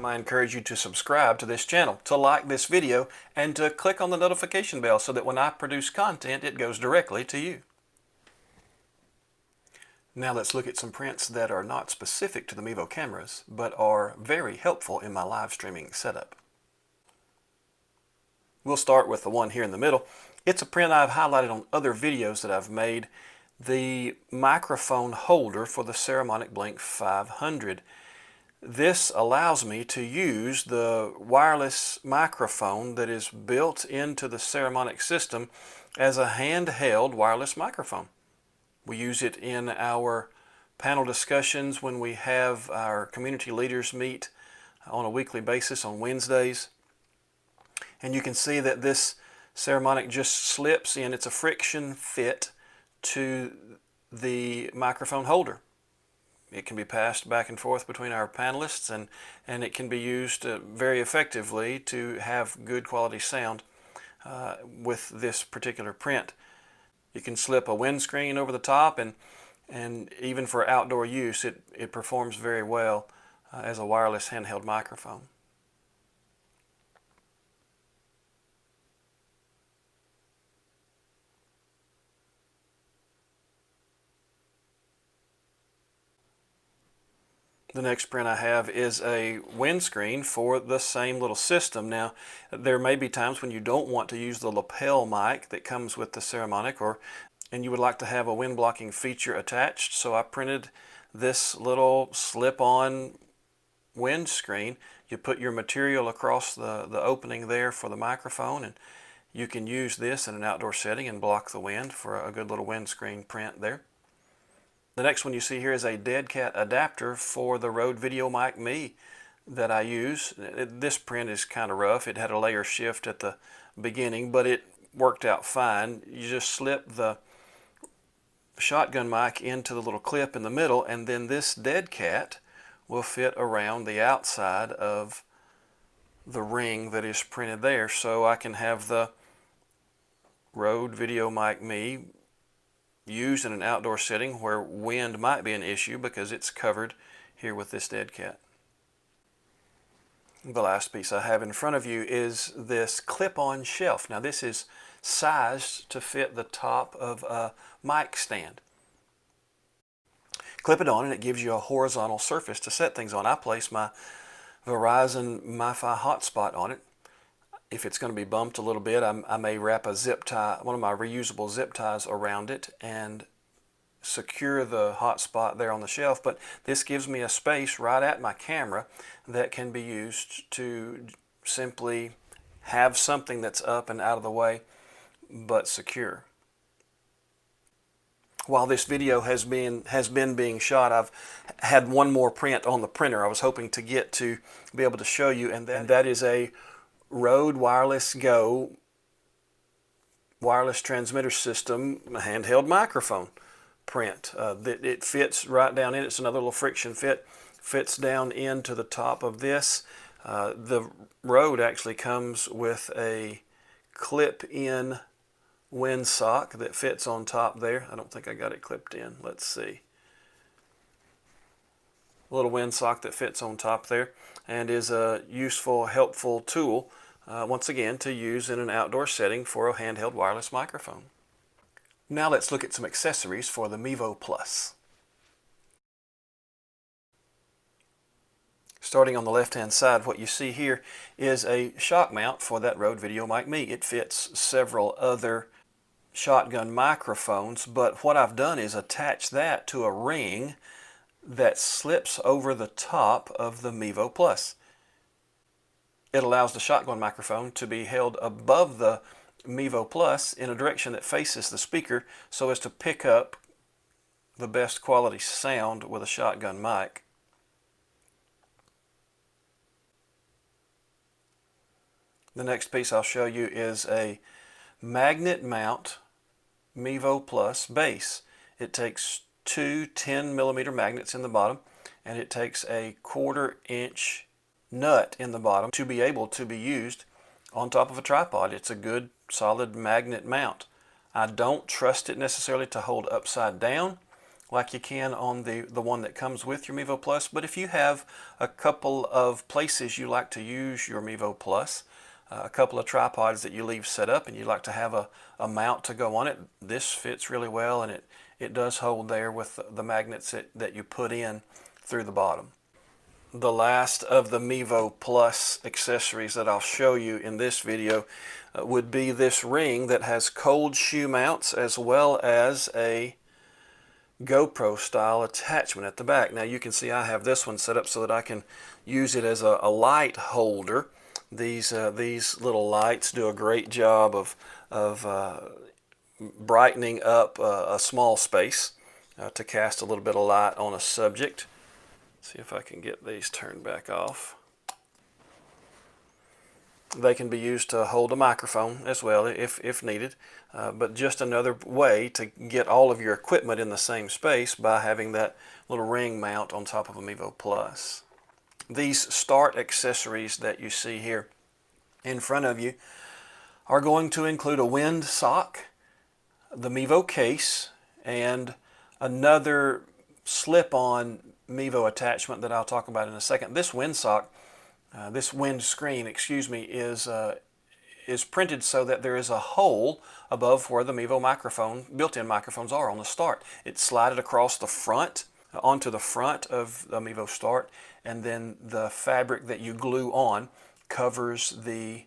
I encourage you to subscribe to this channel, to like this video, and to click on the notification bell so that when I produce content, it goes directly to you. Now let's look at some prints that are not specific to the Mevo cameras, but are very helpful in my live streaming setup. We'll start with the one here in the middle. It's a print I've highlighted on other videos that I've made, the microphone holder for the Saramonic Blink 500. This allows me to use the wireless microphone that is built into the Saramonic system as a handheld wireless microphone. We use it in our panel discussions when we have our community leaders meet on a weekly basis on Wednesdays. And you can see that this Saramonic just slips in. It's a friction fit to the microphone holder. It can be passed back and forth between our panelists, and it can be used very effectively to have good quality sound with this particular print. You can slip a windscreen over the top, and even for outdoor use, it performs very well as a wireless handheld microphone. The next print I have is a windscreen for the same little system. Now, there may be times when you don't want to use the lapel mic that comes with the Saramonic, and you would like to have a wind blocking feature attached. So I printed this little slip-on windscreen. You put your material across the opening there for the microphone, and you can use this in an outdoor setting and block the wind for a good little windscreen print there. The next one you see here is a dead cat adapter for the Rode VideoMic Me that I use. This print is kind of rough. It had a layer shift at the beginning, but it worked out fine. You just slip the shotgun mic into the little clip in the middle, and then this dead cat will fit around the outside of the ring that is printed there. So I can have the Rode VideoMic Me used in an outdoor setting where wind might be an issue because it's covered here with this dead cat. The last piece I have in front of you is this clip-on shelf. Now this is sized to fit the top of a mic stand. Clip it on and it gives you a horizontal surface to set things on. I place my Verizon MiFi hotspot on it. If it's going to be bumped a little bit, I may wrap a zip tie, one of my reusable zip ties around it and secure the hotspot there on the shelf. But this gives me a space right at my camera that can be used to simply have something that's up and out of the way but secure. While this video has been being shot, I've had one more print on the printer I was hoping to get to be able to show you, and that is a Rode Wireless Go wireless transmitter system handheld microphone print. It fits right down in. It's another little friction fit. Fits down into the top of this. The Rode actually comes with a clip-in windsock that fits on top there. I don't think I got it clipped in. Let's see. A little windsock that fits on top there and is a useful, helpful tool once again to use in an outdoor setting for a handheld wireless microphone. Now let's look at some accessories for the Mevo Plus. Starting on the left hand side, what you see here is a shock mount for that Rode VideoMic Me. It fits several other shotgun microphones, but what I've done is attach that to a ring that slips over the top of the Mevo Plus. It allows the shotgun microphone to be held above the Mevo Plus in a direction that faces the speaker so as to pick up the best quality sound with a shotgun mic. The next piece I'll show you is a magnet mount Mevo Plus base. It takes two 10mm magnets in the bottom, and it takes a 1/4 inch nut in the bottom to be able to be used on top of a tripod. It's a good solid magnet mount. I don't trust it necessarily to hold upside down like you can on the one that comes with your Mevo Plus. But if you have a couple of places you like to use your Mevo Plus, a couple of tripods that you leave set up and you like to have a mount to go on it, this fits really well, and it does hold there with the magnets that you put in through the bottom. The last of the Mevo Plus accessories that I'll show you in this video would be this ring that has cold shoe mounts as well as a GoPro style attachment at the back. Now you can see I have this one set up so that I can use it as a light holder. These little lights do a great job of brightening up a small space to cast a little bit of light on a subject. See if I can get these turned back off. They can be used to hold a microphone as well if needed, but just another way to get all of your equipment in the same space by having that little ring mount on top of a Mevo Plus. These start accessories that you see here in front of you are going to include a wind sock, the Mevo case, and another slip-on Mevo attachment that I'll talk about in a second. This wind sock, this wind screen, excuse me, is printed so that there is a hole above where the Mevo microphone, built-in microphones are on the start. It's slided across the front, onto the front of the Mevo Start, and then the fabric that you glue on covers the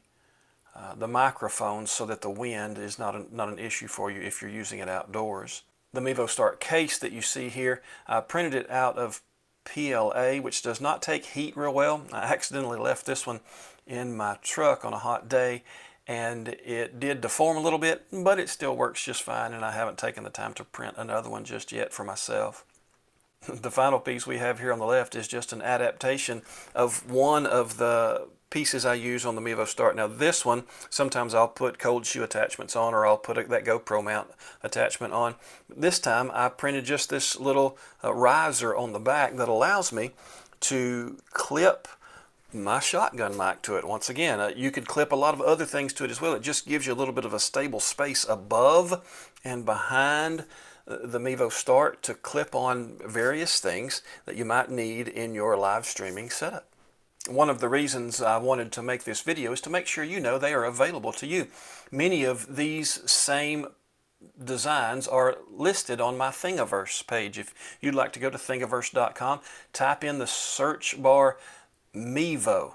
microphone so that the wind is not an issue for you if you're using it outdoors. The Mevo Start case that you see here, I printed it out of PLA, which does not take heat real well. I accidentally left this one in my truck on a hot day, and it did deform a little bit, but it still works just fine, and I haven't taken the time to print another one just yet for myself. The final piece we have here on the left is just an adaptation of one of the pieces I use on the Mevo Start. Now this one, sometimes I'll put cold shoe attachments on, or I'll put that GoPro mount attachment on. This time I printed just this little riser on the back that allows me to clip my shotgun mic to it. Once again, you could clip a lot of other things to it as well. It just gives you a little bit of a stable space above and behind the Mevo Start to clip on various things that you might need in your live streaming setup. One of the reasons I wanted to make this video is to make sure you know they are available to you. Many of these same designs are listed on my Thingiverse page. If you'd like to go to thingiverse.com, type in the search bar Mevo,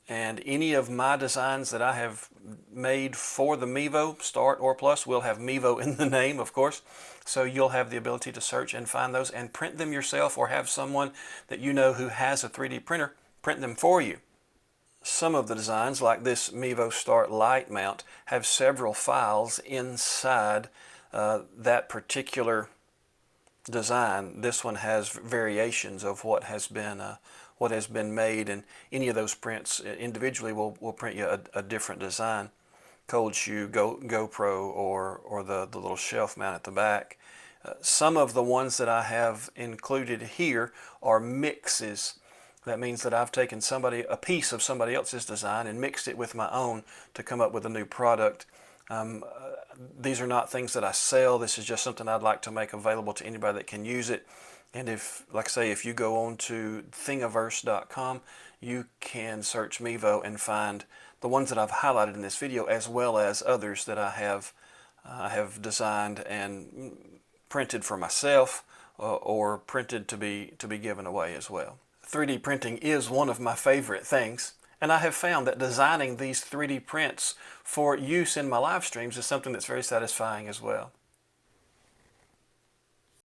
and any of my designs that I have made for the Mevo Start or Plus will have Mevo in the name, of course. So you'll have the ability to search and find those and print them yourself, or have someone that you know who has a 3D printer print them for you. Some of the designs, like this Mevo Start light mount, have several files inside that particular design. This one has variations of what has been made, and any of those prints individually will print you a different design. Cold shoe, GoPro, or the little shelf mount at the back. Some of the ones that I have included here are mixes. That means that I've taken a piece of somebody else's design and mixed it with my own to come up with a new product. These are not things that I sell. This is just something I'd like to make available to anybody that can use it. And like I say, if you go on to thingiverse.com, you can search Mevo and find the ones that I've highlighted in this video, as well as others that I have designed and printed for myself, or printed to be given away as well. 3D printing is one of my favorite things, and I have found that designing these 3D prints for use in my live streams is something that's very satisfying as well.